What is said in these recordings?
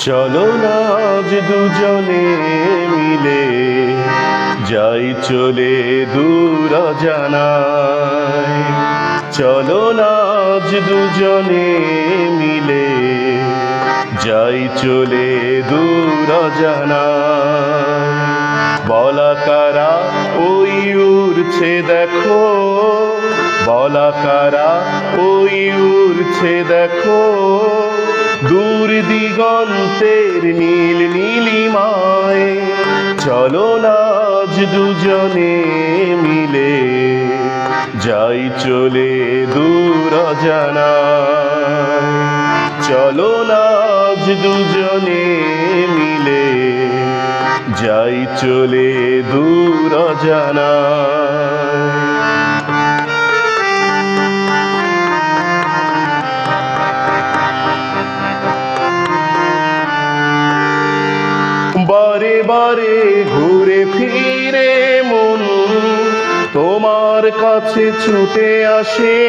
চলো না আজ দুজনে মিলে যাই চলে দূর অজানায়। চলো না আজ দুজনে মিলে যাই চলে দূর অজানায়। বলাকারা ওই উড়ছে দেখো, বলাকারা ওই উড়ছে দেখো, দূর দিগন্তের নীল নীলিমায়। চলো না আজ দুজনে মিলে যাই চলে দূর অজানায়। চলো না আজ দুজনে মিলে যাই চলে দূর অজানায়। বারে বারে ঘুরে ফিরে মন তোমার কাছে ছুটে আসে,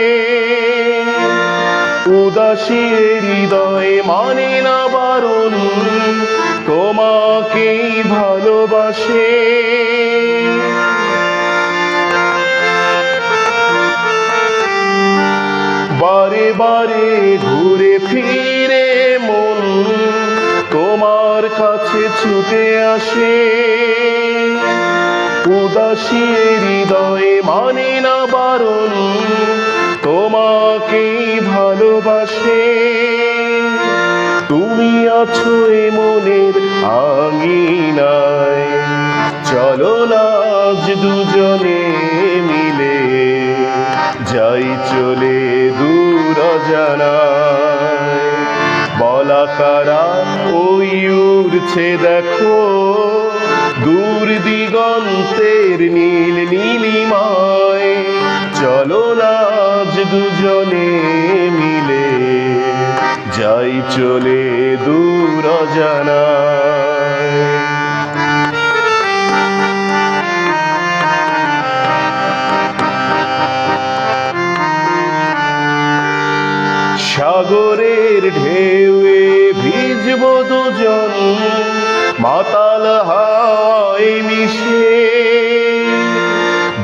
উদাসী হৃদয় মানে না বারণ, তোমাকেই ভালোবাসে। বারে বারে ঘুরে ফিরে মন তোমার কাছে ছুটে আসে, উদাসী হৃদয় মানে না বারণ, তোমাকেই ভালোবাসে। তুমি আছো এ মনের আঙিনায়, চলো না আজ দুজনে মিলে যাই চলে দূর অজানায়। বলাকারা ওই উড়ছে দেখো, দূর দিগন্তের নীল নীলিমায়। চলো না আজ দুজনে মিলে যাই চলে দূর অজানায়। সাগরের ঢেউয়ে ভিজব দুজন, মাতাল হাওয়ায় মিশে,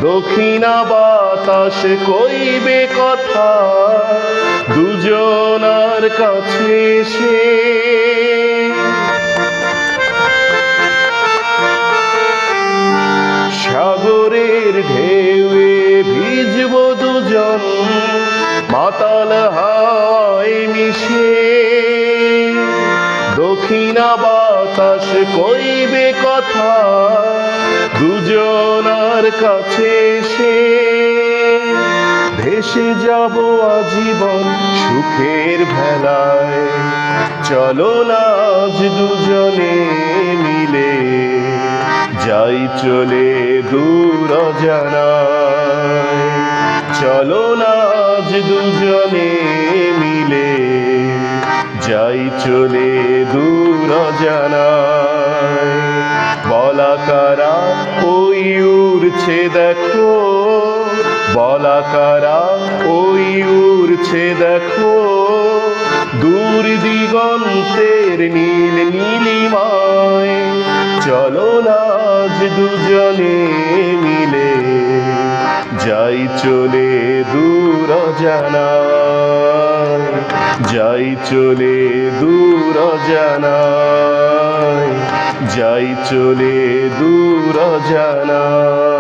দক্ষিণা বাতাস কইবে কথা দুজনার কাছে এসে। সাগরের ঢেউয়ে ভিজব দুজন, মাতাল হাওয়ায় মিশে, দক্ষিণা বাতাস কইবে কথা দুজনার কাছে এসে। ভেসে যাব আজীবন সুখের ভেলায়, চলো না আজ দুজনে মিলে যাই চলে দূর অজানায়। চলো না আজ দুজনে মিলে যাই চলে দূর অজানায়। বলাকারা ওই উড়ছে দেখো, বলাকারা ওই উড়ছে দেখো, দূর দিগন্তের নীল নীলিমায়। চলো না আজ দুজনে মিলে যাই চলে দূর অজানায়। যাই চলে দূর অজানায়, যাই চলে দূর অজানায়।